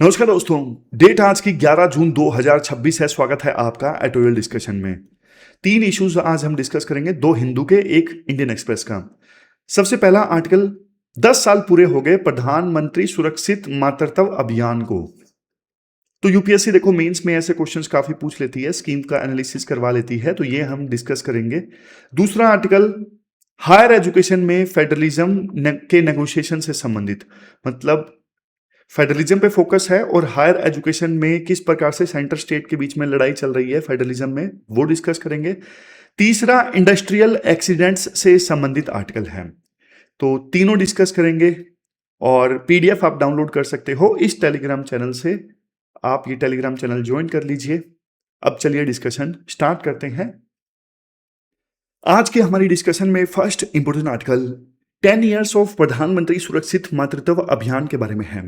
नमस्कार दोस्तों। डेट आज की 11 जून 2026 है। स्वागत है आपका एटोरियल डिस्कशन में। तीन इश्यूज आज हम डिस्कस करेंगे, दो हिंदू के, एक इंडियन एक्सप्रेस का। सबसे पहला आर्टिकल, 10 साल पूरे हो गए प्रधानमंत्री सुरक्षित मातृत्व अभियान को। तो यूपीएससी देखो मेंस में ऐसे क्वेश्चंस काफी पूछ लेती है, स्कीम का एनालिसिस करवा लेती है, तो ये हम डिस्कस करेंगे। दूसरा आर्टिकल, हायर एजुकेशन में फेडरलिज्म के नेगोशिएशन से संबंधित, मतलब फेडरलिज्म पे फोकस है और हायर एजुकेशन में किस प्रकार से सेंटर स्टेट के बीच में लड़ाई चल रही है फेडरलिज्म में, वो डिस्कस करेंगे। तीसरा इंडस्ट्रियल एक्सीडेंट्स से संबंधित आर्टिकल है, तो तीनों डिस्कस करेंगे। और पीडीएफ आप डाउनलोड कर सकते हो इस टेलीग्राम चैनल से। आप ये टेलीग्राम चैनल ज्वाइन कर लीजिए। अब चलिए डिस्कशन स्टार्ट करते हैं। आज के हमारी डिस्कशन में first important article 10 years of प्रधानमंत्री सुरक्षित मातृत्व अभियान के बारे में है।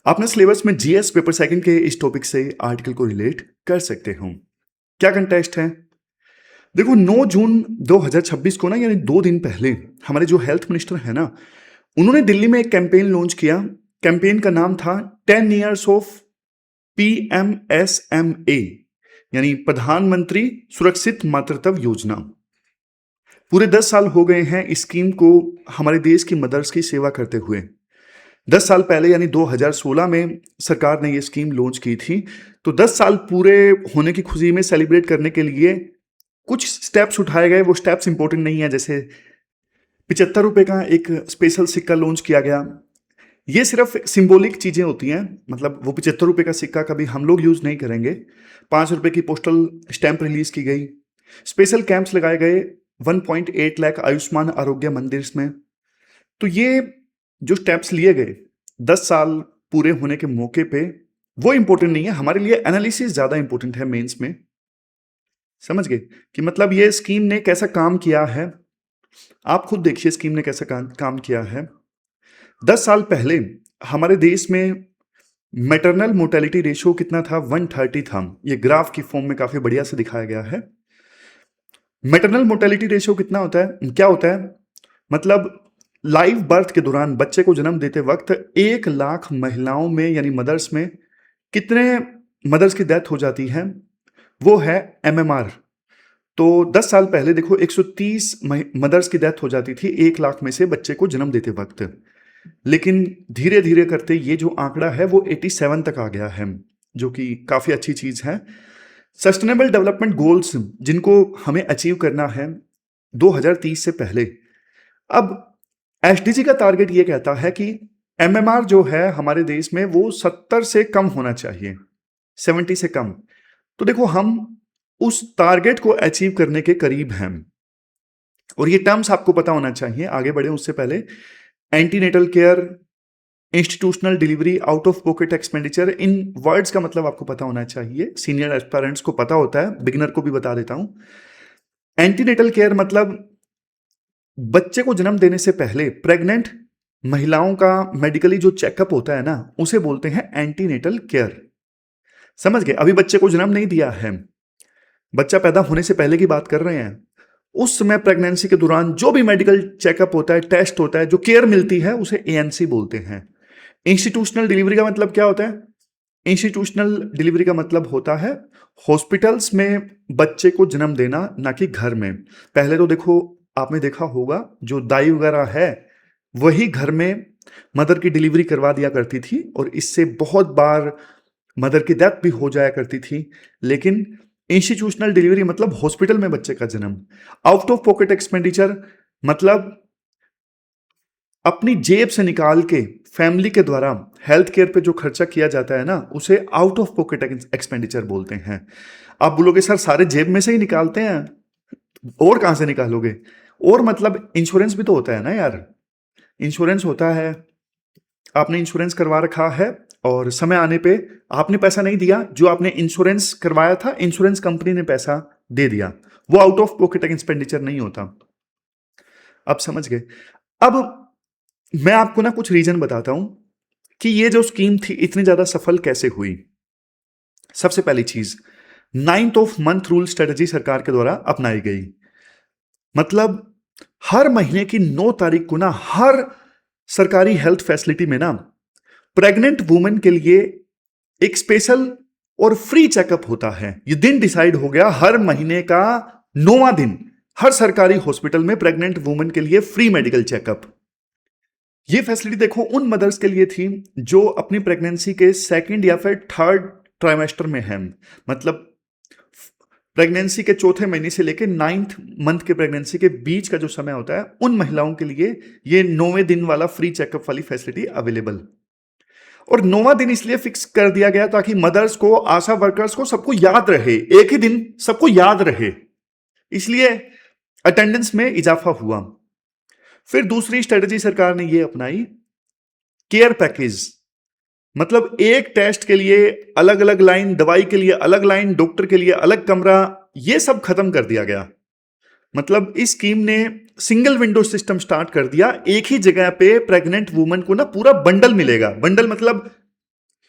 आपने सिलेबस में जीएस पेपर सेकंड के इस टॉपिक से आर्टिकल को रिलेट कर सकते हो। क्या कंटेक्स्ट है? देखो 9 जून 2026 को ना, यानी 2 दिन पहले, हमारे जो हेल्थ मिनिस्टर है ना, उन्होंने दिल्ली में एक कैंपेन लॉन्च किया। कैंपेन का नाम था 10 इयर्स ऑफ PMSMA, यानी प्रधानमंत्री सुरक्षित मातृत्व योजना। पूरे 10 साल हो गए हैं इस स्कीम को हमारे देश की मदर्स की सेवा करते हुए। 10 साल पहले यानी 2016 में सरकार ने ये स्कीम लॉन्च की थी। तो 10 साल पूरे होने की खुशी में सेलिब्रेट करने के लिए कुछ स्टेप्स उठाए गए। वो स्टेप्स इंपॉर्टेंट नहीं है, जैसे 75 रुपए का एक स्पेशल सिक्का लॉन्च किया गया। ये सिर्फ सिंबॉलिक चीजें होती हैं, मतलब वो 75 रुपए का सिक्का कभी हम लोग यूज नहीं करेंगे। 5 रुपए की पोस्टल स्टैंप रिलीज की गई। स्पेशल कैंप्स लगाए गए 1.8 लाख आयुष्मान आरोग्य मंदिर में। तो ये जो स्टेप्स लिए गए 10 साल पूरे होने के मौके पे, वो इंपॉर्टेंट नहीं है हमारे लिए। एनालिसिस ज्यादा इंपॉर्टेंट है मेंस में। समझ गए कि मतलब ये स्कीम ने कैसा काम किया है। आप खुद देखिए स्कीम ने कैसा काम किया है। 10 साल पहले हमारे देश में मैटरनल मोर्टेलिटी रेशियो कितना था? 130 था। ये ग्राफ की फॉर्म में काफी बढ़िया से दिखाया गया है। मैटरनल मोर्टेलिटी रेशियो कितना होता है, क्या होता है? मतलब लाइव बर्थ के दौरान, बच्चे को जन्म देते वक्त 1 लाख महिलाओं में यानी मदर्स में कितने मदर्स की डेथ हो जाती है, वो है MMR। तो 10 साल पहले देखो 130 मदर्स की डेथ हो जाती थी 1 लाख में से बच्चे को जन्म देते वक्त। लेकिन धीरे धीरे करते ये जो आंकड़ा है वो 87 तक आ गया है, जो कि काफी अच्छी चीज है। सस्टेनेबल डेवलपमेंट गोल्स जिनको हमें अचीव करना है 2030 से पहले, अब SDG का टारगेट ये कहता है कि MMR जो है हमारे देश में वो 70 से कम होना चाहिए, 70 से कम। तो देखो हम उस टारगेट को अचीव करने के करीब हैं। और ये टर्म्स आपको पता होना चाहिए, आगे बढ़े उससे पहले। Antenatal care, institutional delivery, out of pocket expenditure, in words का मतलब आपको पता होना चाहिए। सीनियर एस्पिरेंट्स को पता होता है, बिगिनर को भी बता देता हूं। एंटीनेटल केयर मतलब बच्चे को जन्म देने से पहले प्रेग्नेंट महिलाओं का मेडिकली जो चेकअप होता है ना, उसे बोलते हैं एंटीनेटल केयर। समझ गए? अभी बच्चे को जन्म नहीं दिया है, बच्चा पैदा होने से पहले की बात कर रहे हैं। उस समय प्रेगनेंसी के दौरान जो भी मेडिकल चेकअप होता है, टेस्ट होता है, जो केयर मिलती है, उसे ANC बोलते हैं। इंस्टीट्यूशनल डिलीवरी का मतलब क्या होता है? इंस्टीट्यूशनल डिलीवरी का मतलब होता है हॉस्पिटल्स में बच्चे को जन्म देना, ना कि घर में। पहले तो देखो आपने देखा होगा जो दाई वगैरह है वही घर में मदर की डिलीवरी करवा दिया करती थी, और इससे बहुत बार मदर की डेथ भी हो जाया करती थी। लेकिन इंस्टीट्यूशनल डिलीवरी मतलब हॉस्पिटल में बच्चे का जन्म। आउट ऑफ पॉकेट एक्सपेंडिचर मतलब अपनी जेब से निकाल के फैमिली के द्वारा हेल्थ केयर पे जो खर्चा किया जाता है ना, उसे आउट ऑफ पॉकेट एक्सपेंडिचर बोलते हैं। आप बोलोगे सर सारे जेब में से ही निकालते हैं, और कहां से निकालोगे? और मतलब इंश्योरेंस भी तो होता है ना यार। इंश्योरेंस होता है, आपने इंश्योरेंस करवा रखा है और समय आने पे आपने पैसा नहीं दिया, जो आपने इंश्योरेंस करवाया था इंश्योरेंस कंपनी ने पैसा दे दिया, वो आउट ऑफ पॉकेट एक्सपेंडिचर नहीं होता। अब समझ गए? अब मैं आपको ना कुछ रीजन बताता हूं कि ये जो स्कीम थी इतनी ज्यादा सफल कैसे हुई। सबसे पहली चीज, 9th of month rule strategy सरकार के द्वारा अपनाई गई। मतलब हर महीने की 9 तारीख को ना हर सरकारी हेल्थ फैसिलिटी में ना प्रेग्नेंट वुमेन के लिए एक स्पेशल और फ्री चेकअप होता है। ये दिन डिसाइड हो गया, हर महीने का 9वां दिन हर सरकारी हॉस्पिटल में प्रेग्नेंट वुमेन के लिए फ्री मेडिकल चेकअप। ये फैसिलिटी देखो उन मदर्स के लिए थी जो अपनी प्रेगनेंसी के सेकंड या फिर थर्ड ट्राइमेस्टर में हैं, मतलब प्रेगनेंसी के चौथे महीने से लेकर 9th मंथ के प्रेगनेंसी के बीच का जो समय होता है, उन महिलाओं के लिए ये 9वें दिन वाला फ्री चेकअप वाली फैसिलिटी अवेलेबल। और 9वां दिन इसलिए फिक्स कर दिया गया ताकि मदर्स को, आशा वर्कर्स को, सबको याद रहे, एक ही दिन सबको याद रहे, इसलिए अटेंडेंस में इजाफा हुआ। फिर दूसरी स्ट्रेटजी सरकार ने ये अपनाई, केयर पैकेज, मतलब एक टेस्ट के लिए अलग अलग लाइन, दवाई के लिए अलग लाइन, डॉक्टर के लिए अलग कमरा, ये सब खत्म कर दिया गया। मतलब इस स्कीम ने सिंगल विंडो सिस्टम स्टार्ट कर दिया। एक ही जगह पे प्रेग्नेंट वुमन को ना पूरा बंडल मिलेगा। बंडल मतलब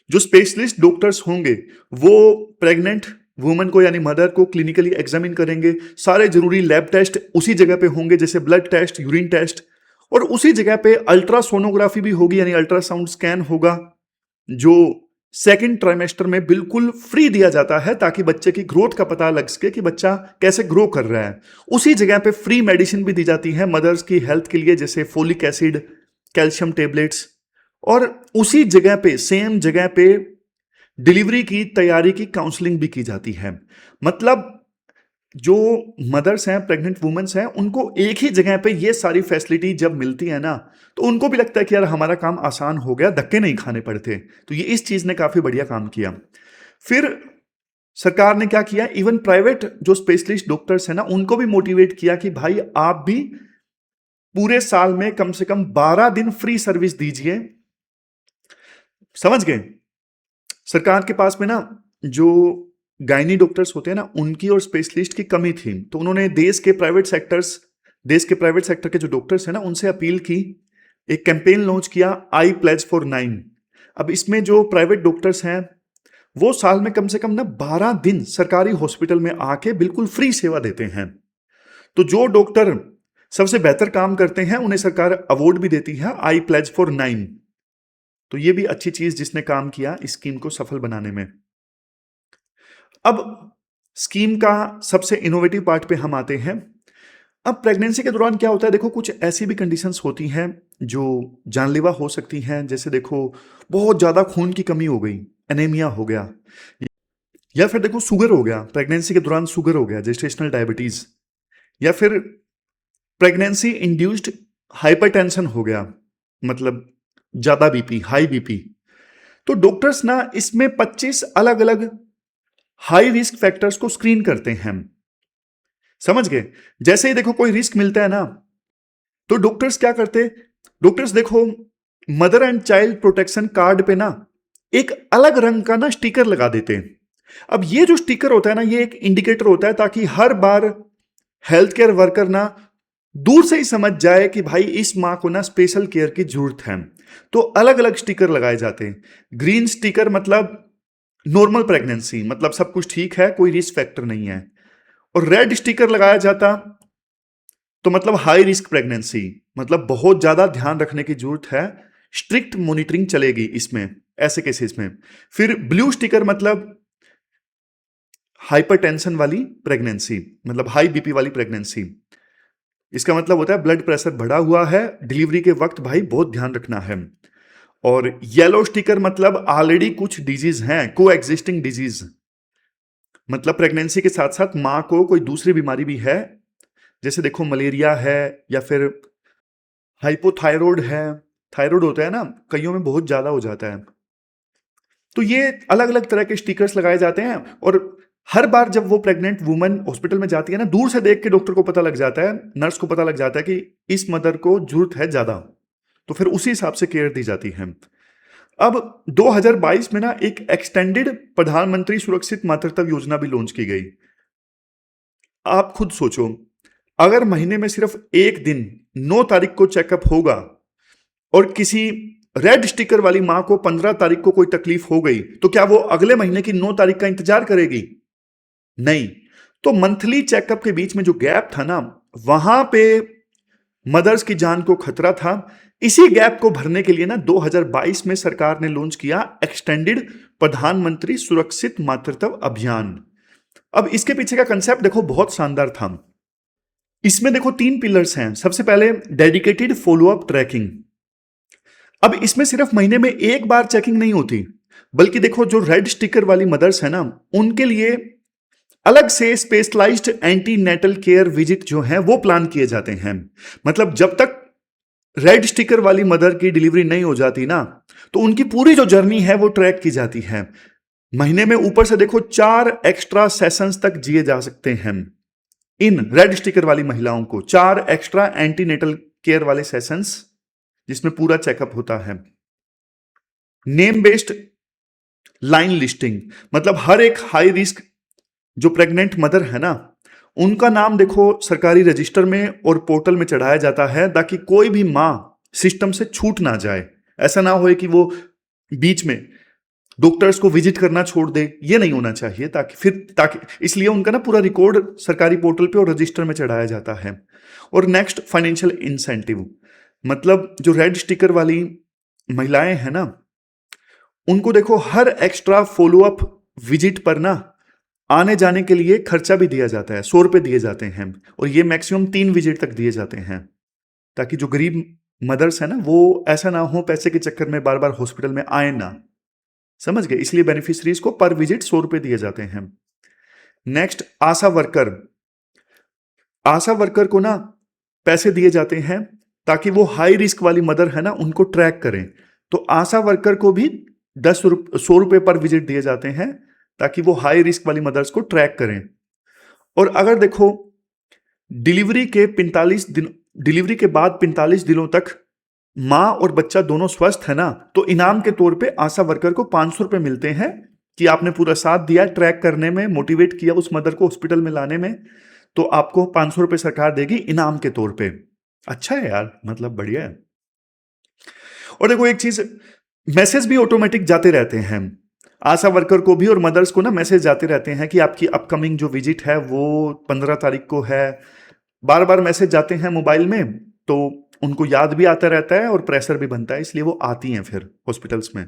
जो स्पेशलिस्ट डॉक्टर्स होंगे वो प्रेग्नेंट वुमन को यानी मदर को क्लिनिकली एग्जामिन करेंगे। सारे जरूरी लैब टेस्ट उसी जगह पे होंगे, जैसे ब्लड टेस्ट, यूरिन टेस्ट, और उसी जगह पे अल्ट्रासोनोग्राफी भी होगी यानी अल्ट्रासाउंड स्कैन होगा, जो सेकंड ट्राइमेस्टर में बिल्कुल फ्री दिया जाता है ताकि बच्चे की ग्रोथ का पता लग सके कि बच्चा कैसे ग्रो कर रहा है। उसी जगह पे फ्री मेडिसिन भी दी जाती है मदर्स की हेल्थ के लिए, जैसे फोलिक एसिड, कैल्शियम टेबलेट्स, और उसी जगह पे, सेम जगह पे डिलीवरी की तैयारी की काउंसलिंग भी की जाती है। मतलब जो मदर्स हैं, प्रेग्नेंट वुमेन्स हैं, उनको एक ही जगह पे ये सारी फैसिलिटी जब मिलती है ना, तो उनको भी लगता है कि यार हमारा काम आसान हो गया, धक्के नहीं खाने पड़ते। तो ये इस चीज ने काफी बढ़िया काम किया। फिर सरकार ने क्या किया, इवन प्राइवेट जो स्पेशलिस्ट डॉक्टर्स हैं ना, उनको भी मोटिवेट किया कि भाई आप भी पूरे साल में कम से कम 12 दिन फ्री सर्विस दीजिए। समझ गए? सरकार के पास में ना जो गायनी डॉक्टर्स होते हैं ना, उनकी और स्पेशलिस्ट की कमी थी, तो उन्होंने देश के प्राइवेट सेक्टर के जो डॉक्टर्स हैं ना, उनसे अपील की, एक कैंपेन लॉन्च किया, आई प्लेज फॉर 9। अब इसमें जो प्राइवेट डॉक्टर्स हैं वो साल में कम से कम ना 12 दिन सरकारी हॉस्पिटल में आके बिल्कुल फ्री सेवा देते हैं। तो जो डॉक्टर सबसे बेहतर काम करते हैं उन्हें सरकार अवार्ड भी देती है, आई प्लेज फॉर 9। तो ये भी अच्छी चीज जिसने काम किया इस स्कीम को सफल बनाने में। अब स्कीम का सबसे इनोवेटिव पार्ट पे हम आते हैं। अब प्रेगनेंसी के दौरान क्या होता है, देखो कुछ ऐसी भी कंडीशंस होती हैं जो जानलेवा हो सकती हैं। जैसे देखो बहुत ज्यादा खून की कमी हो गई, एनीमिया हो गया, या फिर देखो शुगर हो गया, प्रेगनेंसी के दौरान शुगर हो गया, जेस्टेशनल डायबिटीज, या फिर प्रेगनेंसी इंड्यूस्ड हाइपरटेंशन हो गया, मतलब ज्यादा बीपी, हाई बीपी। तो डॉक्टर्स ना इसमें 25 अलग अलग हाई रिस्क फैक्टर्स को स्क्रीन करते हैं। समझ गए? जैसे ही देखो कोई रिस्क मिलता है ना, तो डॉक्टर्स क्या करते, डॉक्टर्स देखो mother and child protection card पे ना एक अलग रंग का ना स्टिकर लगा देते हैं। अब ये जो स्टिकर होता है ना, ये एक इंडिकेटर होता है ताकि हर बार हेल्थ केयर वर्कर ना दूर से ही समझ जाए कि भाई इस मां को ना स्पेशल केयर की जरूरत है। तो अलग अलग स्टिकर लगाए जाते हैं। ग्रीन स्टिकर मतलब नॉर्मल प्रेगनेंसी, मतलब सब कुछ ठीक है, कोई रिस्क फैक्टर नहीं है। और रेड स्टिकर लगाया जाता तो मतलब हाई रिस्क प्रेगनेंसी, मतलब बहुत ज्यादा ध्यान रखने की जरूरत है, स्ट्रिक्ट मॉनिटरिंग चलेगी इसमें, ऐसे केसेस में। फिर ब्लू स्टिकर मतलब हाइपरटेंशन वाली प्रेगनेंसी, मतलब हाई बीपी वाली प्रेगनेंसी। इसका मतलब होता है ब्लड प्रेशर बढ़ा हुआ है, डिलीवरी के वक्त भाई बहुत ध्यान रखना है। और येलो स्टिकर मतलब ऑलरेडी कुछ डिजीज हैं, को एग्जिस्टिंग डिजीज, मतलब प्रेगनेंसी के साथ साथ मां को कोई दूसरी बीमारी भी है, जैसे देखो मलेरिया है, या फिर हाइपोथायरॉइड है, थायराइड होता है ना कईयों में बहुत ज्यादा हो जाता है। तो ये अलग अलग तरह के स्टिकर्स लगाए जाते हैं। और हर बार जब वो प्रेग्नेंट वुमन हॉस्पिटल में जाती है ना, दूर से देख के डॉक्टर को पता लग जाता है, नर्स को पता लग जाता है कि इस मदर को जरूरत है ज्यादा, तो फिर उसी हिसाब से केयर दी जाती है। अब 2022 में ना एक एक्सटेंडेड प्रधानमंत्री सुरक्षित मातृत्व योजना भी लॉन्च की गई। आप खुद सोचो, अगर महीने में सिर्फ एक दिन 9 तारीख को चेकअप होगा और किसी रेड स्टिकर वाली मां को 15 तारीख को कोई तकलीफ हो गई, तो क्या वो अगले महीने की 9 तारीख का इंतजार करेगी? नहीं। तो मंथली चेकअप के बीच में जो गैप था ना, वहां पे मदर्स की जान को खतरा था। इसी गैप को भरने के लिए ना 2022 में सरकार ने लॉन्च किया एक्सटेंडेड प्रधानमंत्री सुरक्षित मातृत्व अभियान। अब इसके पीछे का कंसेप्ट देखो बहुत शानदार था। इसमें देखो 3 पिलर्स हैं। सबसे पहले डेडिकेटेड फॉलोअप ट्रैकिंग। अब इसमें सिर्फ महीने में एक बार चेकिंग नहीं होती, बल्कि देखो जो रेड स्टिकर वाली मदर्स है ना, उनके लिए अलग से स्पेशलाइज्ड एंटीनेटल केयर विजिट जो है वो प्लान किए जाते हैं। मतलब जब तक रेड स्टिकर वाली मदर की डिलीवरी नहीं हो जाती ना, तो उनकी पूरी जो जर्नी है वो ट्रैक की जाती है। महीने में ऊपर से देखो 4 एक्स्ट्रा सेशंस तक जिए जा सकते हैं। इन रेड स्टिकर वाली महिलाओं को 4 एक्स्ट्रा एंटीनेटल केयर वाले सेशंस, जिसमें पूरा चेकअप होता है। नेम बेस्ड लाइन लिस्टिंग, मतलब हर एक हाई रिस्क जो प्रेग्नेंट मदर है ना, उनका नाम देखो सरकारी रजिस्टर में और पोर्टल में चढ़ाया जाता है, ताकि कोई भी मां सिस्टम से छूट ना जाए। ऐसा ना हो कि वो बीच में डॉक्टर्स को विजिट करना छोड़ दे, ये नहीं होना चाहिए। ताकि इसलिए उनका ना पूरा रिकॉर्ड सरकारी पोर्टल पे और रजिस्टर में चढ़ाया जाता है। और नेक्स्ट, फाइनेंशियल इंसेंटिव, मतलब जो रेड स्टिकर वाली महिलाएं हैं ना, उनको देखो हर एक्स्ट्रा फॉलोअप विजिट पर ना आने जाने के लिए खर्चा भी दिया जाता है, 100 रुपए दिए जाते हैं। और ये मैक्सिमम 3 विजिट तक दिए जाते हैं, ताकि जो गरीब मदर्स है ना, वो ऐसा ना हो पैसे के चक्कर में बार बार हॉस्पिटल में आए ना। समझ गए? इसलिए बेनिफिशरीज को पर विजिट 100 रुपए दिए जाते हैं। नेक्स्ट, आशा वर्कर। आशा वर्कर को ना पैसे दिए जाते हैं ताकि वो हाई रिस्क वाली मदर है ना, उनको ट्रैक करें। तो आशा वर्कर को भी 100 रुपए पर विजिट दिए जाते हैं, ताकि वो हाई रिस्क वाली मदर्स को ट्रैक करें। और अगर देखो डिलीवरी के बाद 45 दिनों तक मां और बच्चा दोनों स्वस्थ है ना, तो इनाम के तौर पे आशा वर्कर को 500 रुपए मिलते हैं कि आपने पूरा साथ दिया ट्रैक करने में, मोटिवेट किया उस मदर को हॉस्पिटल में लाने में, तो आपको 500 रुपए सरकार देगी इनाम के तौर पे। अच्छा है यार, मतलब बढ़िया है। और देखो एक चीज, मैसेज भी ऑटोमेटिक जाते रहते हैं आशा वर्कर को भी, और मदर्स को ना मैसेज जाते रहते हैं कि आपकी अपकमिंग जो विजिट है वो 15 तारीख को है। बार बार मैसेज जाते हैं मोबाइल में, तो उनको याद भी आता रहता है और प्रेशर भी बनता है, इसलिए वो आती हैं फिर हॉस्पिटल्स में।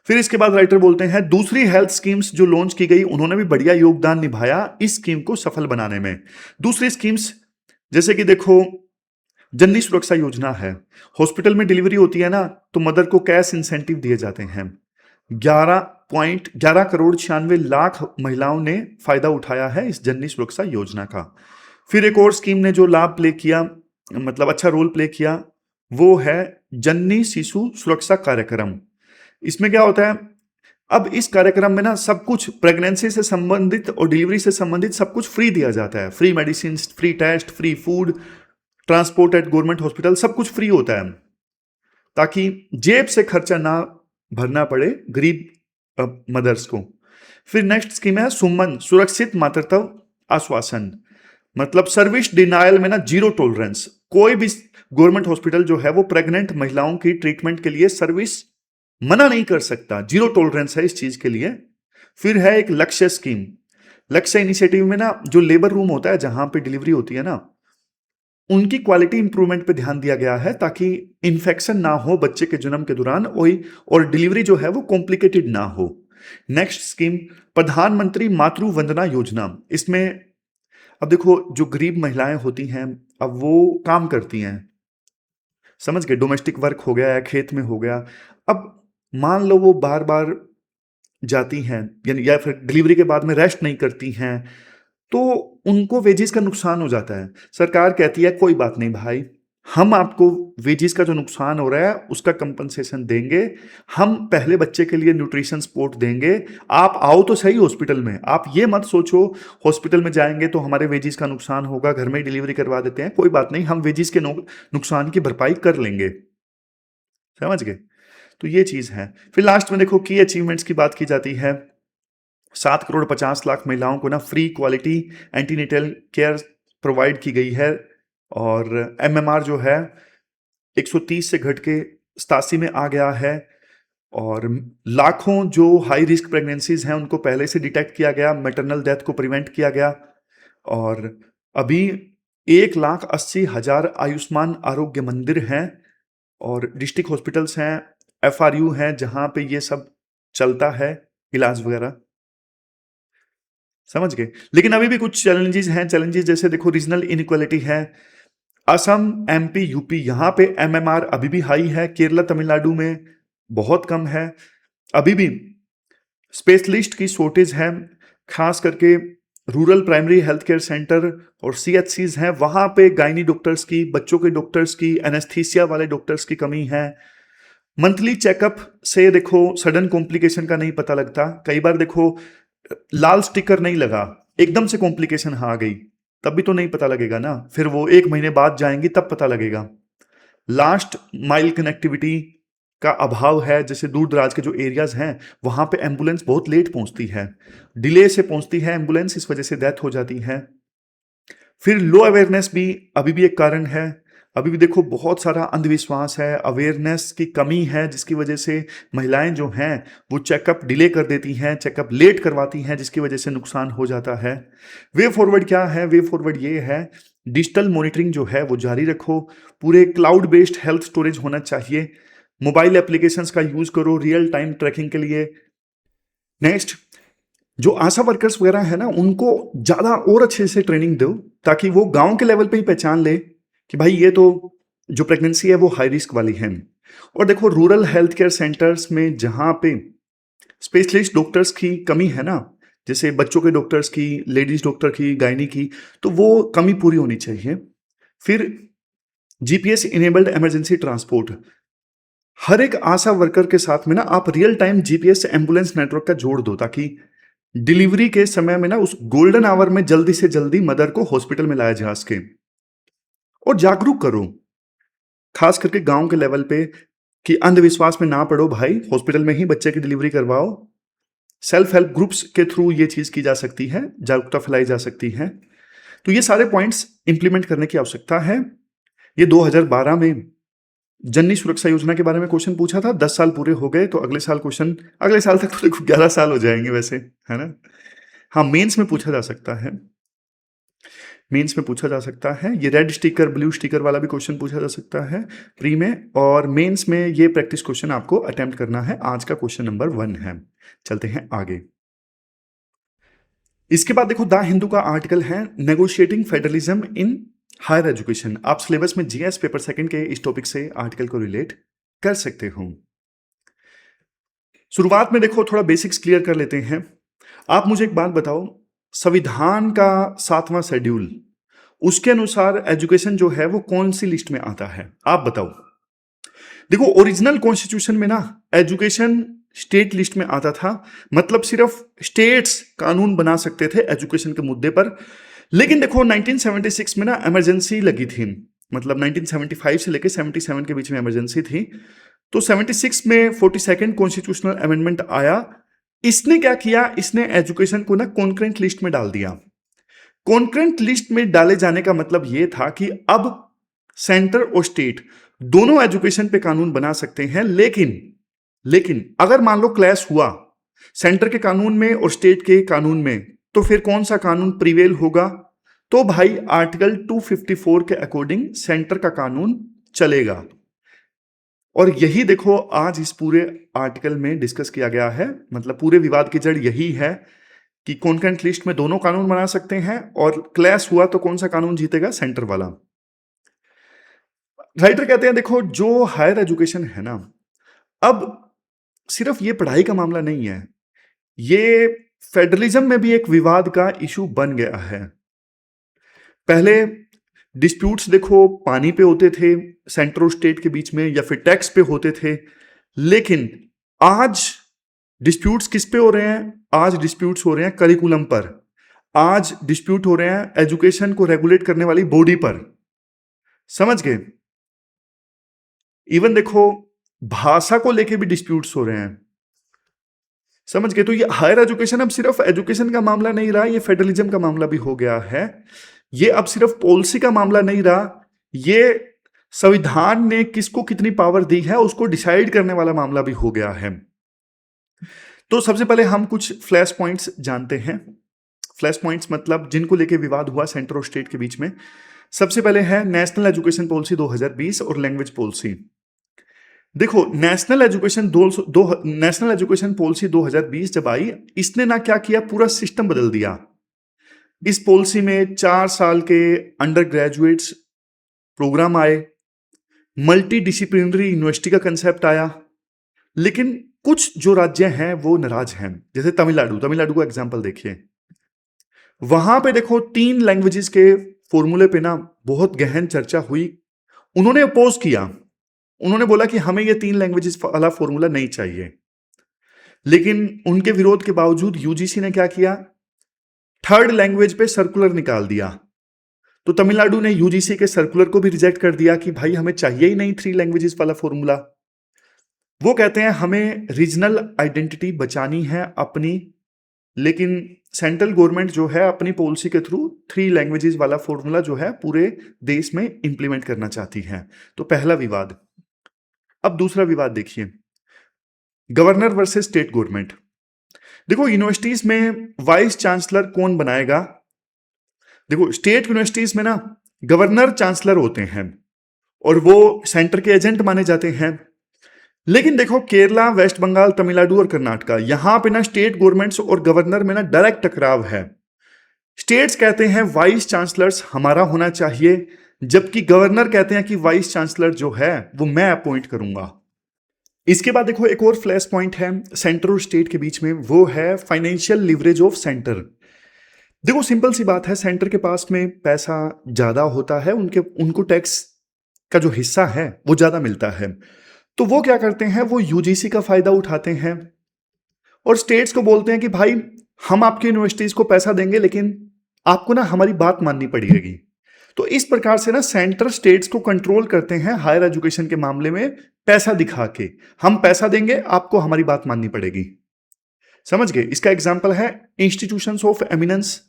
फिर इसके बाद राइटर बोलते हैं, दूसरी हेल्थ स्कीम्स जो लॉन्च की गई, उन्होंने भी बढ़िया योगदान निभाया इस स्कीम को सफल बनाने में। दूसरी स्कीम्स जैसे कि देखो जननी सुरक्षा योजना है। हॉस्पिटल में डिलीवरी होती है ना, तो मदर को कैश इंसेंटिव दिए जाते हैं। 11 करोड़ 96 लाख महिलाओं ने फायदा उठाया है इस जननी सुरक्षा योजना का। फिर एक और स्कीम ने जो लाभ प्ले किया, मतलब अच्छा रोल प्ले किया, वो है जननी शिशु सुरक्षा कार्यक्रम। इसमें क्या होता है, अब इस कार्यक्रम में ना सब कुछ प्रेगनेंसी से संबंधित और डिलीवरी से संबंधित सब कुछ फ्री दिया जाता है। Free medicine, free test, free food, transport at government hospital, सब कुछ फ्री होता है, ताकि जेब से खर्चा ना भरना पड़े गरीब मदर्स को। फिर नेक्स्ट स्कीम है सुमन, सुरक्षित मातृत्व आश्वासन। मतलब सर्विस डिनायल में ना 0 टॉलरेंस। कोई भी गवर्नमेंट हॉस्पिटल जो है वो प्रेग्नेंट महिलाओं की ट्रीटमेंट के लिए सर्विस मना नहीं कर सकता, 0 टॉलरेंस है इस चीज के लिए। फिर है एक लक्ष्य स्कीम। लक्ष्य इनिशिएटिव में ना जो लेबर रूम होता है जहां पे डिलीवरी होती है ना, उनकी क्वालिटी इंप्रूवमेंट पे ध्यान दिया गया है, ताकि इन्फेक्शन ना हो बच्चे के जन्म के दौरान, और डिलीवरी जो है वो कॉम्प्लिकेटेड ना हो। नेक्स्ट स्कीम प्रधानमंत्री मातृ वंदना योजना। इसमें अब देखो जो गरीब महिलाएं होती हैं, अब वो काम करती हैं, समझ गए, डोमेस्टिक वर्क हो गया या खेत में हो गया। अब मान लो वो बार बार जाती हैं, यानी या फिर डिलीवरी के बाद में रेस्ट नहीं करती हैं, तो उनको वेजिस का नुकसान हो जाता है। सरकार कहती है कोई बात नहीं भाई, हम आपको वेजिस का जो नुकसान हो रहा है उसका कंपनसेशन देंगे, हम पहले बच्चे के लिए न्यूट्रिशन सपोर्ट देंगे, आप आओ तो सही हॉस्पिटल में। आप ये मत सोचो हॉस्पिटल में जाएंगे तो हमारे वेजिस का नुकसान होगा, घर में डिलीवरी करवा देते हैं, कोई बात नहीं, हम वेजिस के नुकसान की भरपाई कर लेंगे। समझ गए? तो ये चीज है। फिर लास्ट में देखो की अचीवमेंट्स की बात की जाती है। 7 करोड़ 50 लाख महिलाओं को ना free quality antenatal care provide की गई है, और एमएमआर जो है 130 से घट के 87 में आ गया है, और लाखों जो हाई रिस्क प्रेगनेंसीज हैं उनको पहले से डिटेक्ट किया गया, मैटरनल डेथ को प्रिवेंट किया गया, और अभी 1,80,000 आयुष्मान आरोग्य मंदिर हैं, और डिस्ट्रिक्ट हॉस्पिटल्स हैं, एफआरयू हैं, जहां पे ये सब चलता है इलाज वगैरह, समझ गए। लेकिन अभी भी कुछ चैलेंजेस हैं। चैलेंजेस जैसे देखो रीजनल इनइक्वालिटी है। असम, एमपी, यूपी यहाँ पे एमएमआर अभी भी हाई है। केरला, तमिलनाडु में बहुत कम है। अभी भी स्पेशलिस्ट की शॉर्टेज है, खास करके rural primary health care centre और सीएचसीज हैं, वहां पे गायनी डॉक्टर्स की, बच्चों के डॉक्टर्स की, एनेस्थीसिया वाले डॉक्टर्स की कमी है। मंथली चेकअप से देखो सडन कॉम्प्लिकेशन का नहीं पता लगता। कई बार देखो लाल स्टिकर नहीं लगा, एकदम से कॉम्प्लिकेशन आ गई, तब भी तो नहीं पता लगेगा ना, फिर वो 1 महीने बाद जाएंगी तब पता लगेगा। लास्ट माइल कनेक्टिविटी का अभाव है, जैसे दूर दराज के जो एरियाज हैं वहां पे एम्बुलेंस बहुत लेट पहुंचती है, डिले से पहुंचती है एम्बुलेंस, इस वजह से डेथ हो जाती है। फिर लो अवेयरनेस भी अभी भी एक कारण है। अभी भी देखो बहुत सारा अंधविश्वास है, अवेयरनेस की कमी है, जिसकी वजह से महिलाएं जो हैं वो चेकअप डिले कर देती हैं, चेकअप लेट करवाती हैं, जिसकी वजह से नुकसान हो जाता है। वे फॉरवर्ड क्या है? वे फॉरवर्ड ये है, डिजिटल मॉनिटरिंग जो है वो जारी रखो, पूरे क्लाउड बेस्ड हेल्थ स्टोरेज होना चाहिए, मोबाइल एप्लीकेशंस का यूज करो रियल टाइम ट्रैकिंग के लिए। नेक्स्ट, जो आशा वर्कर्स वगैरह है ना, उनको ज्यादा और अच्छे से ट्रेनिंग दो, ताकि वो गांव के लेवल पे ही पहचान ले कि भाई ये तो जो प्रेगनेंसी है वो हाई रिस्क वाली है। और देखो रूरल हेल्थ केयर सेंटर्स में जहां पे स्पेशलिस्ट डॉक्टर्स की कमी है ना, जैसे बच्चों के डॉक्टर्स की, लेडीज डॉक्टर की, गायनी की, तो वो कमी पूरी होनी चाहिए। फिर जीपीएस इनेबल्ड इमरजेंसी ट्रांसपोर्ट, हर एक आशा वर्कर के साथ में ना आप real time GPS ambulance network का जोड़ दो, ताकि डिलीवरी के समय में ना उस गोल्डन आवर में जल्दी से जल्दी मदर को हॉस्पिटल में लाया जा सके। और जागरूक करो, खास करके गांव के लेवल पे, कि अंधविश्वास में ना पड़ो भाई, हॉस्पिटल में ही बच्चे की डिलीवरी करवाओ। सेल्फ हेल्प ग्रुप्स के थ्रू ये चीज की जा सकती है, जागरूकता फैलाई जा सकती है। तो ये सारे पॉइंट्स इंप्लीमेंट करने की आवश्यकता है। ये 2012 में जननी सुरक्षा योजना के बारे में क्वेश्चन पूछा था, 10 साल पूरे हो गए, तो अगले साल क्वेश्चन, अगले साल तक तो देखो 11 साल हो जाएंगे वैसे, है ना। हाँ, मेंस में पूछा जा सकता है, मेंस में पूछा जा सकता है। ये रेड स्टिकर ब्लू स्टिकर वाला भी क्वेश्चन पूछा जा सकता है प्री में, और मेंस में ये प्रैक्टिस क्वेश्चन आपको अटेम्प्ट करना है। आज का क्वेश्चन नंबर 1 है। चलते हैं आगे। इसके बाद देखो द हिंदू का आर्टिकल है negotiating federalism in higher education. आप सिलेबस में जीएस पेपर सेकंड के इस टॉपिक से आर्टिकल को रिलेट कर सकते हो। शुरुआत में देखो थोड़ा बेसिक्स क्लियर कर लेते हैं। आप मुझे एक बात बताओ, संविधान का 7वां शेड्यूल, उसके अनुसार एजुकेशन जो है वो कौन सी लिस्ट में आता है? आप बताओ। देखो ओरिजिनल कॉन्स्टिट्यूशन में ना एजुकेशन स्टेट लिस्ट में आता था, मतलब सिर्फ स्टेट्स कानून बना सकते थे एजुकेशन के मुद्दे पर। लेकिन देखो 1976 में ना इमरजेंसी लगी थी, मतलब 1975 से लेकर 77 के बीच में इमरजेंसी थी। तो 76 में 42nd कॉन्स्टिट्यूशनल अमेंडमेंट आया। इसने क्या किया, इसने एजुकेशन को ना कॉन्करेंट लिस्ट में डाल दिया। कॉन्करेंट लिस्ट में डाले जाने का मतलब यह था कि अब सेंटर और स्टेट दोनों एजुकेशन पे कानून बना सकते हैं। लेकिन अगर मान लो क्लैश हुआ सेंटर के कानून में और स्टेट के कानून में, तो फिर कौन सा कानून प्रिवेल होगा? तो भाई आर्टिकल 254 के अकॉर्डिंग सेंटर का कानून चलेगा। और यही देखो आज इस पूरे आर्टिकल में डिस्कस किया गया है, मतलब पूरे विवाद की जड़ यही है कि कॉन्करेंट लिस्ट में दोनों कानून बना सकते हैं, और क्लैश हुआ तो कौन सा कानून जीतेगा? सेंटर वाला। राइटर कहते हैं देखो जो हायर एजुकेशन है ना, अब सिर्फ ये पढ़ाई का मामला नहीं है, ये फेडरलिज्म में भी एक विवाद का इशू बन गया है। पहले डिस्प्यूट्स देखो पानी पे होते थे सेंटर और स्टेट के बीच में, या फिर टैक्स पे होते थे। लेकिन आज डिस्प्यूट्स किस पे हो रहे हैं? आज डिस्प्यूट्स हो रहे हैं करिकुलम पर, आज डिस्प्यूट हो रहे हैं एजुकेशन को रेगुलेट करने वाली बॉडी पर। समझ गए? इवन देखो भाषा को लेके भी डिस्प्यूट्स हो रहे हैं। समझ गए? तो ये हायर एजुकेशन अब सिर्फ एजुकेशन का मामला नहीं रहा, ये फेडरलिज्म का मामला भी हो गया है। ये अब सिर्फ पॉलिसी का मामला नहीं रहा, ये संविधान ने किसको कितनी पावर दी है उसको डिसाइड करने वाला मामला भी हो गया है। तो सबसे पहले हम कुछ फ्लैश पॉइंट्स जानते हैं। फ्लैश पॉइंट्स मतलब जिनको लेके विवाद हुआ सेंटर और स्टेट के बीच में। सबसे पहले है नेशनल एजुकेशन पॉलिसी 2020 और लैंग्वेज पॉलिसी। देखो, नेशनल एजुकेशन पॉलिसी 2020 जब आई, इसने ना क्या किया, पूरा सिस्टम बदल दिया। इस पॉलिसी में 4 साल के अंडर ग्रेजुएट्स प्रोग्राम आए, मल्टी डिसिप्लिनरी यूनिवर्सिटी का कंसेप्ट आया। लेकिन कुछ जो राज्य हैं वो नाराज हैं, जैसे तमिलनाडु का एग्जांपल देखिए। वहां पे देखो 3 लैंग्वेजेस के फॉर्मूले पे ना बहुत गहन चर्चा हुई। उन्होंने अपोज किया, उन्होंने बोला कि हमें ये 3 लैंग्वेजेस वाला फॉर्मूला नहीं चाहिए। लेकिन उनके विरोध के बावजूद यूजीसी ने क्या किया, थर्ड लैंग्वेज पे सर्कुलर निकाल दिया। तो तमिलनाडु ने यूजीसी के सर्कुलर को भी रिजेक्ट कर दिया कि भाई हमें चाहिए ही नहीं 3 लैंग्वेजेस वाला फॉर्मूला। वो कहते हैं हमें रीजनल आइडेंटिटी बचानी है अपनी, लेकिन सेंट्रल गवर्नमेंट जो है अपनी पॉलिसी के थ्रू 3 लैंग्वेजेस वाला फॉर्मूला जो है पूरे देश में इंप्लीमेंट करना चाहती है। तो पहला विवाद। अब दूसरा विवाद देखिए, गवर्नर वर्सेस स्टेट गवर्नमेंट। देखो, यूनिवर्सिटीज में वाइस चांसलर कौन बनाएगा? देखो, स्टेट यूनिवर्सिटीज में ना गवर्नर चांसलर होते हैं और वो सेंटर के एजेंट माने जाते हैं। लेकिन देखो, केरला, वेस्ट बंगाल, तमिलनाडु और कर्नाटका, यहां पे ना स्टेट गवर्नमेंट्स और गवर्नर में ना डायरेक्ट टकराव है। स्टेट्स कहते हैं वाइस चांसलर्स हमारा होना चाहिए, जबकि गवर्नर कहते हैं कि वाइस चांसलर जो है वो मैं अपॉइंट करूंगा। इसके बाद देखो, एक और फ्लैश पॉइंट है सेंटर और स्टेट के बीच में, वो है फाइनेंशियल लिवरेज ऑफ सेंटर। देखो, सिंपल सी बात है, सेंटर के पास में पैसा ज्यादा होता है, उनको टैक्स का जो हिस्सा है वो ज्यादा मिलता है। तो वो क्या करते हैं, वो यूजीसी का फायदा उठाते हैं और स्टेट्स को बोलते हैं कि भाई हम आपकी यूनिवर्सिटीज को पैसा देंगे, लेकिन आपको ना हमारी बात माननी पड़ेगी। तो इस प्रकार से ना सेंटर स्टेट्स को कंट्रोल करते हैं हायर एजुकेशन के मामले में, पैसा दिखा के हम पैसा देंगे, आपको हमारी बात माननी पड़ेगी। समझ गए? इसका एग्जाम्पल है इंस्टीट्यूशंस ऑफ एमिनेंस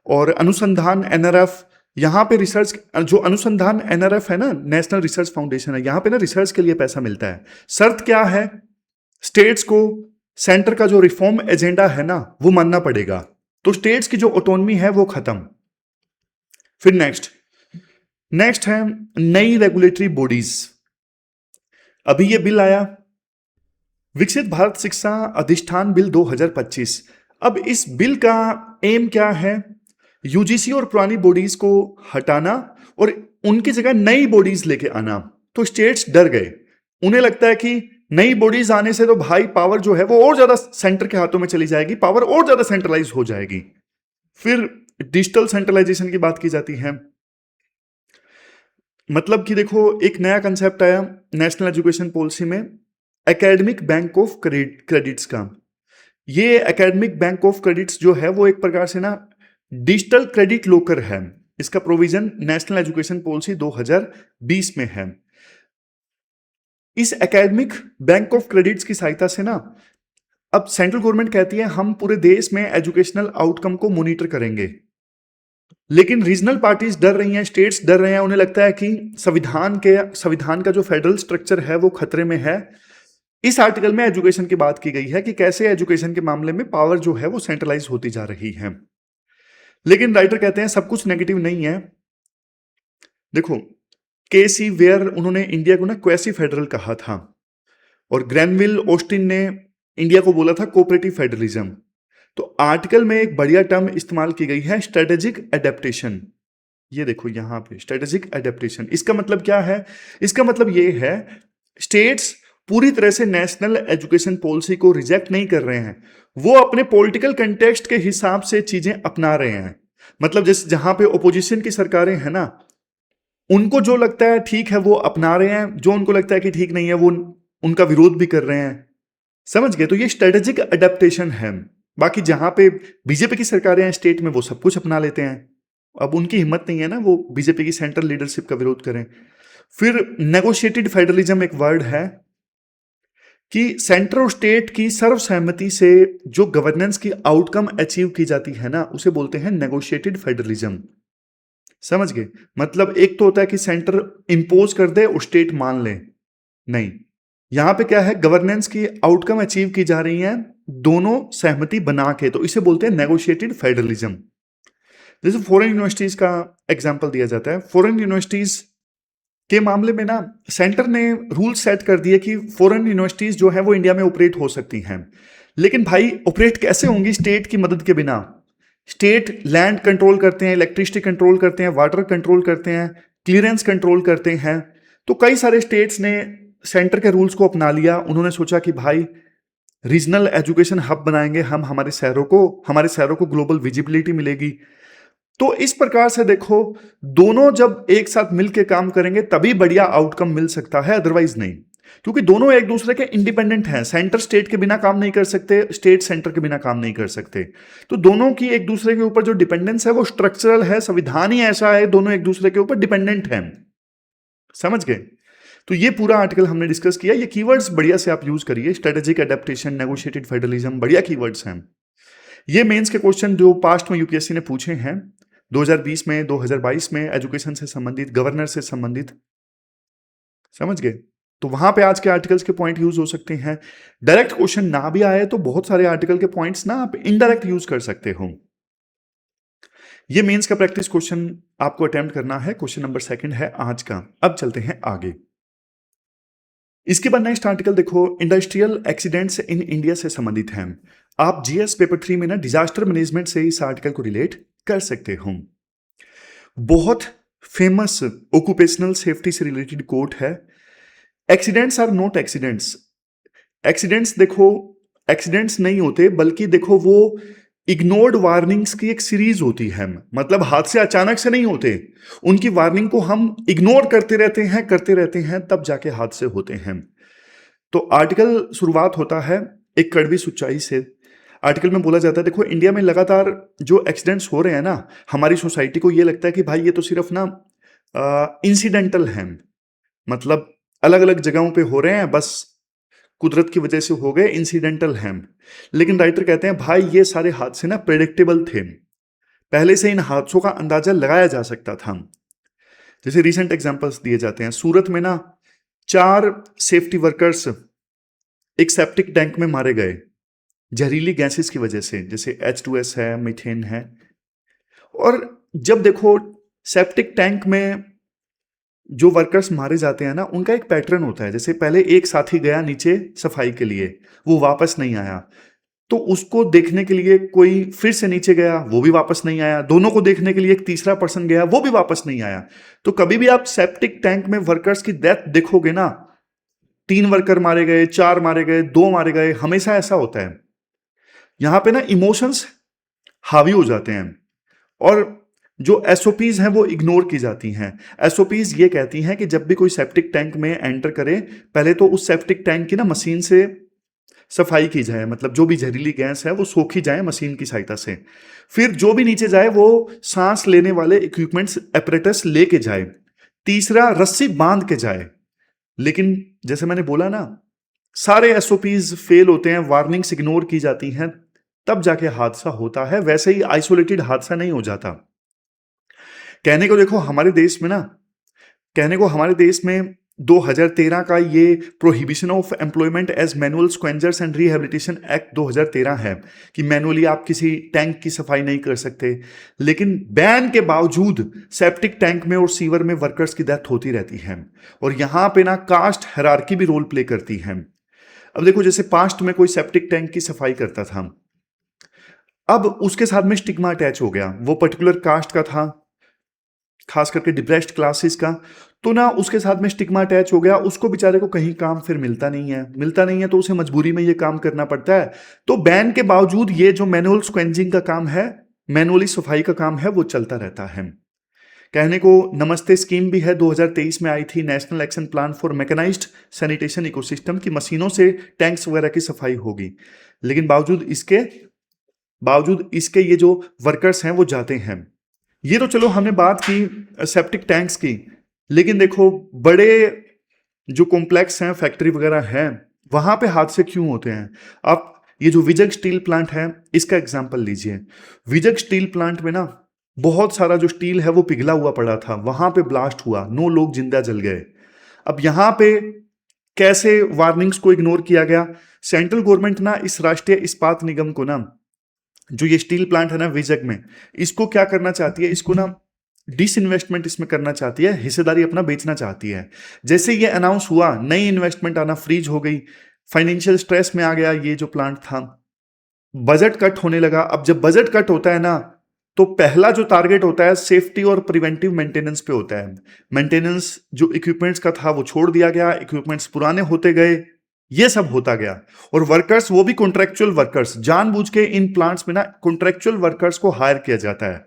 और अनुसंधान एनआरएफ। यहां पे रिसर्च, जो अनुसंधान एनआरएफ है ना, नेशनल रिसर्च फाउंडेशन है, यहां पे ना रिसर्च के लिए पैसा मिलता है। शर्त क्या है, स्टेट्स को सेंटर का जो रिफॉर्म एजेंडा है ना वो मानना पड़ेगा। तो स्टेट्स की जो ऑटोनॉमी है वो खत्म। फिर नेक्स्ट है नई रेगुलेटरी बॉडीज। अभी ये बिल आया, विकसित भारत शिक्षा अधिष्ठान बिल 2025। अब इस बिल का एम क्या है, यूजीसी और पुरानी बॉडीज को हटाना और उनकी जगह नई बॉडीज लेके आना। तो स्टेट्स डर गए, उन्हें लगता है कि नई बॉडीज आने से तो भाई पावर जो है वो और ज्यादा सेंटर के हाथों में चली जाएगी, पावर और ज्यादा सेंट्रलाइज हो जाएगी। फिर डिजिटल सेंट्रलाइजेशन की बात की जाती है। मतलब कि देखो, एक नया कंसेप्ट आया नेशनल एजुकेशन पॉलिसी में, एकेडमिक बैंक ऑफ क्रेडिट्स का। ये एकेडमिक बैंक ऑफ क्रेडिट्स जो है वो एक प्रकार से ना डिजिटल क्रेडिट लॉकर है। इसका प्रोविजन नेशनल एजुकेशन पॉलिसी 2020 में है। इस एकेडमिक बैंक ऑफ क्रेडिट्स की सहायता से ना अब सेंट्रल गवर्नमेंट कहती है हम पूरे देश में एजुकेशनल आउटकम को मॉनिटर करेंगे। लेकिन रीजनल पार्टीज डर रही हैं, स्टेट्स डर रहे हैं, उन्हें लगता है कि संविधान का जो फेडरल स्ट्रक्चर है वो खतरे में है। इस आर्टिकल में एजुकेशन की बात की गई है कि कैसे एजुकेशन के मामले में पावर जो है वो सेंट्रलाइज होती जा रही है। लेकिन राइटर कहते हैं सब कुछ नेगेटिव नहीं है। देखो, केसी वेयर, उन्होंने इंडिया को ना क्वेसी फेडरल कहा था और ग्रैनविल ऑस्टिन ने इंडिया को बोला था कोऑपरेटिव फेडरलिज्म। तो आर्टिकल में एक बढ़िया टर्म इस्तेमाल की गई है, स्ट्रेटेजिक एडेप्टेशन। ये देखो यहां पे स्ट्रेटेजिक एडेप्टेशन, इसका मतलब क्या है? इसका मतलब ये है स्टेट्स पूरी तरह से नेशनल एजुकेशन पॉलिसी को रिजेक्ट नहीं कर रहे हैं, वो अपने पॉलिटिकल कंटेक्स्ट के हिसाब से चीजें अपना रहे हैं। मतलब जैसे जहां पे ओपोजिशन की सरकारें हैं ना, उनको जो लगता है ठीक है वो अपना रहे हैं, जो उनको लगता है कि ठीक नहीं है वो उनका विरोध भी कर रहे हैं। समझ गए? तो ये स्ट्रेटेजिक अडेप्टेशन है। बाकी जहां पे बीजेपी की सरकारें हैं स्टेट में, वो सब कुछ अपना लेते हैं। अब उनकी हिम्मत नहीं है ना वो बीजेपी की सेंट्रल लीडरशिप का विरोध करें। फिर नेगोशिएटेड फेडरलिज्म एक वर्ड है कि सेंटर और स्टेट की सर्वसहमति से जो गवर्नेंस की आउटकम अचीव की जाती है ना, उसे बोलते हैं नेगोशिएटेड फेडरलिज्म। समझ गए? मतलब एक तो होता है कि सेंटर इंपोज कर दे और स्टेट मान ले, नहीं, यहां पे क्या है, गवर्नेंस की आउटकम अचीव की जा रही है दोनों सहमति बना के, तो इसे बोलते हैं नेगोशिएटेड फेडरलिज्म। जैसे फॉरेन यूनिवर्सिटीज का एग्जांपल दिया जाता है। फॉरेन यूनिवर्सिटीज के मामले में ना सेंटर ने रूल सेट कर दिए कि फॉरेन यूनिवर्सिटीज जो है वो इंडिया में ऑपरेट हो सकती हैं। लेकिन भाई ऑपरेट कैसे होंगी स्टेट की मदद के बिना? स्टेट लैंड कंट्रोल करते हैं, इलेक्ट्रिसिटी कंट्रोल करते हैं, वाटर कंट्रोल करते हैं, क्लियरेंस कंट्रोल करते हैं। तो कई सारे स्टेट्स ने सेंटर के रूल्स को अपना लिया। उन्होंने सोचा कि भाई रीजनल एजुकेशन हब बनाएंगे हम, हमारे शहरों को ग्लोबल विजिबिलिटी मिलेगी। तो इस प्रकार से देखो, दोनों जब एक साथ मिलकर काम करेंगे तभी बढ़िया आउटकम मिल सकता है, अदरवाइज नहीं। क्योंकि दोनों एक दूसरे के इंडिपेंडेंट हैं। सेंटर स्टेट के बिना काम नहीं कर सकते, स्टेट सेंटर के बिना काम नहीं कर सकते। तो दोनों की एक दूसरे के ऊपर जो डिपेंडेंस है वो स्ट्रक्चरल है, संविधान ही ऐसा है, दोनों एक दूसरे के ऊपर डिपेंडेंट हैं। समझ गए? तो ये पूरा आर्टिकल हमने डिस्कस किया। ये कीवर्ड्स बढ़िया से आप यूज करिए, स्ट्रेटेजिक एडेप्टेशन, नेगोशिएटेड फेडरलिज्म, बढ़िया कीवर्ड्स हैं। ये मेंस के क्वेश्चन जो पास्ट में यूपीएससी ने पूछे हैं 2020 में, 2022 में, एजुकेशन से संबंधित, गवर्नर से संबंधित। समझ गए? तो वहां पे आज के आर्टिकल्स के पॉइंट यूज हो सकते हैं। डायरेक्ट क्वेश्चन ना भी आए तो बहुत सारे आर्टिकल के पॉइंट्स ना आप इनडायरेक्ट यूज कर सकते हो। ये मेंस का प्रैक्टिस क्वेश्चन आपको अटेम्प्ट करना है। क्वेश्चन नंबर 2 है आज का। अब चलते हैं आगे। इसके बाद नेक्स्ट आर्टिकल देखो, इंडस्ट्रियल एक्सीडेंट्स इन इंडिया से संबंधित है। आप जीएस पेपर 3 में ना डिजास्टर मैनेजमेंट से इस आर्टिकल को रिलेट कर सकते हो। बहुत फेमस ऑक्यूपेशनल सेफ्टी से रिलेटेड कोट है, accidents are not accidents. Accidents देखो, एक्सीडेंट्स नहीं होते, बल्कि देखो वो इग्नोर्ड वार्निंग्स की एक सीरीज होती है। मतलब हादसे अचानक से नहीं होते, उनकी वार्निंग को हम इग्नोर करते रहते हैं, तब जाके हादसे होते हैं। तो आर्टिकल शुरुआत होता है एक कड़वी सच्चाई से। आर्टिकल में बोला जाता है, देखो इंडिया में लगातार जो एक्सीडेंट्स हो रहे हैं ना, हमारी सोसाइटी को ये लगता है कि भाई ये तो सिर्फ ना इंसिडेंटल हैं, मतलब अलग अलग जगहों पे हो रहे हैं, बस कुदरत की वजह से हो गए, इंसिडेंटल हैं। लेकिन राइटर कहते हैं भाई ये सारे हादसे ना प्रेडिक्टेबल थे, पहले से इन हादसों का अंदाजा लगाया जा सकता था। जैसे रिसेंट एग्जांपल्स दिए जाते हैं, सूरत में ना 4 सेफ्टी वर्कर्स एक सेप्टिक टैंक में मारे गए जहरीली गैसेस की वजह से, जैसे H2S है, मीथेन है। और जब देखो सेप्टिक टैंक में जो वर्कर्स मारे जाते हैं ना, उनका एक पैटर्न होता है। जैसे पहले एक साथी गया नीचे सफाई के लिए, वो वापस नहीं आया, तो उसको देखने के लिए कोई फिर से नीचे गया, वो भी वापस नहीं आया। दोनों को देखने के लिए एक तीसरा पर्सन गया, वो भी वापस नहीं आया। तो कभी भी आप सेप्टिक टैंक में वर्कर्स की डेथ देखोगे ना, 3 वर्कर मारे गए, 4 मारे गए, 2 मारे गए, हमेशा ऐसा होता है। यहां पे ना इमोशंस हावी हो जाते हैं और जो एसओपीज हैं वो इग्नोर की जाती हैं। एसओपीज ये कहती हैं कि जब भी कोई सेप्टिक टैंक में एंटर करे, पहले तो उस सेप्टिक टैंक की ना मशीन से सफाई की जाए, मतलब जो भी जहरीली गैस है वो सोखी जाए मशीन की सहायता से। फिर जो भी नीचे जाए वो सांस लेने वाले इक्विपमेंट्स एपरेटस लेके जाए। तीसरा, रस्सी बांध के जाए। लेकिन जैसे मैंने बोला ना, सारे एसओपीज फेल होते हैं, वार्निंग्स इग्नोर की जाती हैं, तब जाके हादसा होता है। वैसे ही आइसोलेटेड हादसा नहीं हो जाता। कहने को देखो हमारे देश में 2013 का ये prohibition of employment as manual scavengers and rehabilitation act 2013 है कि मैनुअली आप किसी टैंक की सफाई नहीं कर सकते। लेकिन बैन के बावजूद सेप्टिक टैंक में और सीवर में वर्कर्स की डेथ होती रहती है। और यहां पे ना कास्ट हायरार्की भी रोल प्ले करती है। अब देखो, जैसे पास्ट में कोई सेप्टिक टैंक की सफाई करता था, अब उसके साथ में स्टिग्मा अटैच हो गया, वो पर्टिकुलर कास्ट का था, खास करके डिप्रेस्ड क्लासेस का, तो ना उसके साथ में स्टिग्मा अटैच हो गया। उसको बेचारे को कहीं काम फिर मिलता नहीं है, तो उसे मजबूरी में ये काम करना पड़ता है। तो बैन के बावजूद ये जो मैनुअल स्क्वेंजिंग का काम है, मैनुअली सफाई का काम है, वो चलता रहता है। कहने को नमस्ते स्कीम भी है, 2023 में आई थी, national action plan for mechanised sanitation ecosystem की मशीनों से टैंक्स वगैरह की सफाई होगी। लेकिन बावजूद इसके ये जो वर्कर्स हैं वो जाते हैं। ये तो चलो हमने बात की सेप्टिक टैंक्स की, लेकिन देखो बड़े जो कॉम्प्लेक्स हैं, फैक्ट्री वगैरह हैं, वहां पे हादसे क्यों होते हैं? आप ये जो विजय स्टील प्लांट है, इसका एग्जांपल लीजिए। विजय स्टील प्लांट में ना बहुत सारा जो स्टील है वो पिघला हुआ पड़ा था, वहां पे ब्लास्ट हुआ, 9 लोग जिंदा जल गए। अब यहां पे कैसे वार्निंग्स को इग्नोर किया गया? सेंट्रल गवर्नमेंट ना इस राष्ट्रीय इस्पात निगम को ना, जो ये स्टील प्लांट है ना विजग में, इसको क्या करना चाहती है, इसको ना डिसइन्वेस्टमेंट इसमें करना चाहती है, हिस्सेदारी अपना बेचना चाहती है। जैसे ये अनाउंस हुआ, नई इन्वेस्टमेंट आना फ्रीज हो गई, फाइनेंशियल स्ट्रेस में आ गया ये जो प्लांट था, बजट कट होने लगा। अब जब बजट कट होता है ना, तो पहला जो टारगेट होता है सेफ्टी और प्रिवेंटिव मेंटेनेंस पे होता है। मेंटेनेंस जो इक्विपमेंट्स का था वो छोड़ दिया गया, इक्विपमेंट्स पुराने होते गए, ये सब होता गया। और वर्कर्स, वो भी कॉन्ट्रेक्चुअल वर्कर्स, जानबूझ के इन प्लांट्स में ना कॉन्ट्रेक्चुअल वर्कर्स को हायर किया जाता है।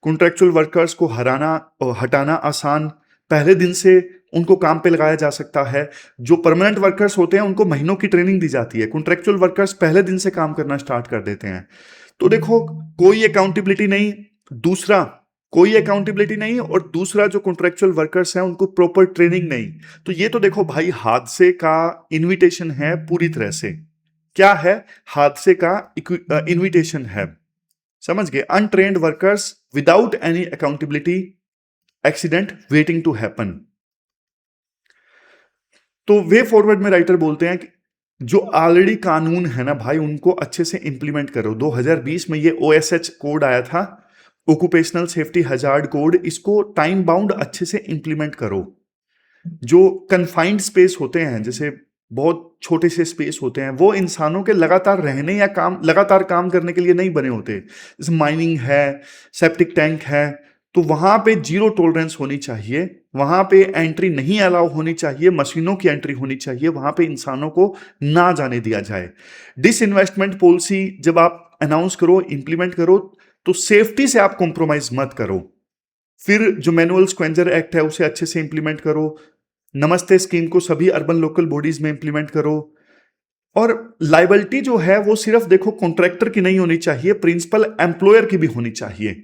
कॉन्ट्रेक्चुअल वर्कर्स को हटाना आसान, पहले दिन से उनको काम पे लगाया जा सकता है। जो परमानेंट वर्कर्स होते हैं उनको महीनों की ट्रेनिंग दी जाती है, कॉन्ट्रेक्चुअल वर्कर्स पहले दिन से काम करना स्टार्ट कर देते हैं। तो देखो, कोई अकाउंटेबिलिटी नहीं, दूसरा कोई अकाउंटेबिलिटी नहीं, और दूसरा जो कॉन्ट्रेक्चुअल वर्कर्स हैं उनको प्रॉपर ट्रेनिंग नहीं। तो ये तो देखो भाई, हादसे का इन्विटेशन है पूरी तरह से। क्या है? हादसे का इन्विटेशन है, समझ गए? Untrained workers without any accountability, accident waiting to happen. तो वे फॉरवर्ड में राइटर बोलते हैं कि जो ऑलरेडी कानून है ना भाई, उनको अच्छे से इंप्लीमेंट करो। 2020 में ये OSH कोड आया था, ऑक्यूपेशनल सेफ्टी हजार्ड कोड, इसको टाइम बाउंड अच्छे से इंप्लीमेंट करो। जो कन्फाइंड स्पेस होते हैं, जैसे बहुत छोटे से स्पेस होते हैं, वो इंसानों के लगातार रहने या लगातार काम करने के लिए नहीं बने होते। जैसे माइनिंग है, सेप्टिक टैंक है, तो वहां पे जीरो टॉलरेंस होनी चाहिए, वहां पे एंट्री नहीं अलाउ होनी चाहिए, मशीनों की एंट्री होनी चाहिए, वहां पे इंसानों को ना जाने दिया जाए। डिसइन्वेस्टमेंट पॉलिसी जब आप अनाउंस करो, इंप्लीमेंट करो, तो सेफ्टी से आप कॉम्प्रोमाइज मत करो। फिर जो मैनुअल स्क्वेंजर एक्ट है उसे अच्छे से इंप्लीमेंट करो। नमस्ते स्कीम को सभी अर्बन लोकल बॉडीज में इंप्लीमेंट करो। और लाइबिलिटी जो है वो सिर्फ देखो कॉन्ट्रैक्टर की नहीं होनी चाहिए, प्रिंसिपल एम्प्लॉयर की भी होनी चाहिए।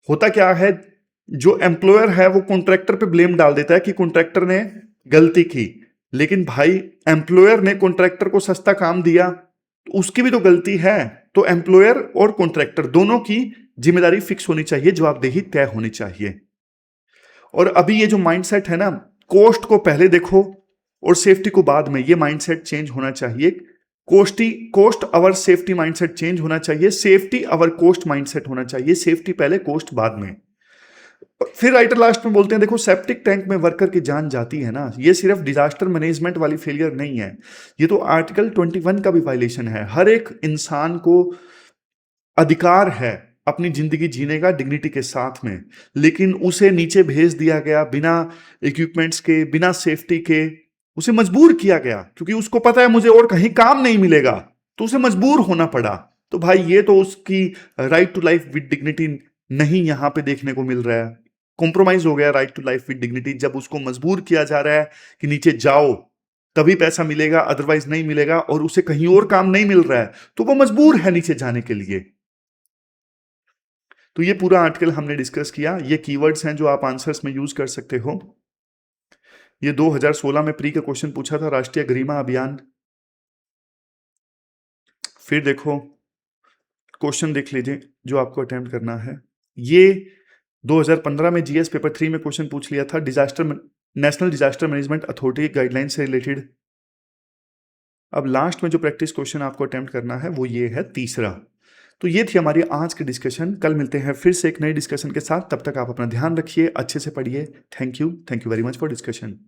होता क्या है, जो एम्प्लॉयर है वो कॉन्ट्रैक्टर पे ब्लेम डाल देता है कि कॉन्ट्रैक्टर ने गलती की, लेकिन भाई एम्प्लॉयर ने कॉन्ट्रैक्टर को सस्ता काम दिया तो उसकी भी तो गलती है। तो एम्प्लॉयर और कॉन्ट्रैक्टर दोनों की जिम्मेदारी फिक्स होनी चाहिए, जवाबदेही तय होनी चाहिए। और अभी ये जो माइंडसेट है ना, कॉस्ट को पहले देखो और सेफ्टी को बाद में, ये माइंडसेट चेंज होना चाहिए। कॉस्ट अवर सेफ्टी माइंडसेट चेंज होना चाहिए, सेफ्टी अवर कॉस्ट माइंडसेट होना चाहिए, सेफ्टी पहले कॉस्ट बाद में। फिर राइटर लास्ट में बोलते हैं, देखो सेप्टिक टैंक में वर्कर की जान जाती है ना, ये सिर्फ डिजास्टर मैनेजमेंट वाली फेलियर नहीं है, ये तो आर्टिकल 21 का भी वायलेशन है। हर एक इंसान को अधिकार है अपनी जिंदगी जीने का डिग्निटी के साथ में, लेकिन उसे नीचे भेज दिया गया बिना इक्विपमेंट्स के, बिना सेफ्टी के, उसे मजबूर किया गया क्योंकि उसको पता है मुझे और कहीं काम नहीं मिलेगा, तो उसे मजबूर होना पड़ा। तो भाई ये तो उसकी right to life with dignity नहीं यहां पे देखने को मिल रहा है। कॉम्प्रोमाइज हो गया right to life with dignity, जब उसको मजबूर किया जा रहा है कि नीचे जाओ तभी पैसा मिलेगा, अदरवाइज नहीं मिलेगा, और उसे कहीं और काम नहीं मिल रहा है तो वो मजबूर है नीचे जाने के लिए। तो ये पूरा आर्टिकल हमने डिस्कस किया। ये कीवर्ड्स हैं जो आप आंसर्स में यूज कर सकते हो। ये 2016 में प्री का क्वेश्चन पूछा था, राष्ट्रीय गरिमा अभियान। फिर देखो क्वेश्चन देख लीजिए जो आपको अटेम्प्ट करना है। ये 2015 में जीएस पेपर 3 में क्वेश्चन पूछ लिया था, national disaster management authority guideline से रिलेटेड। अब लास्ट में जो प्रैक्टिस क्वेश्चन आपको अटेम्प्ट करना है वो ये है तीसरा। तो ये थी हमारी आज की डिस्कशन। कल मिलते हैं फिर से एक नई डिस्कशन के साथ, तब तक आप अपना ध्यान रखिए, अच्छे से पढ़िए। Thank you very much for discussion.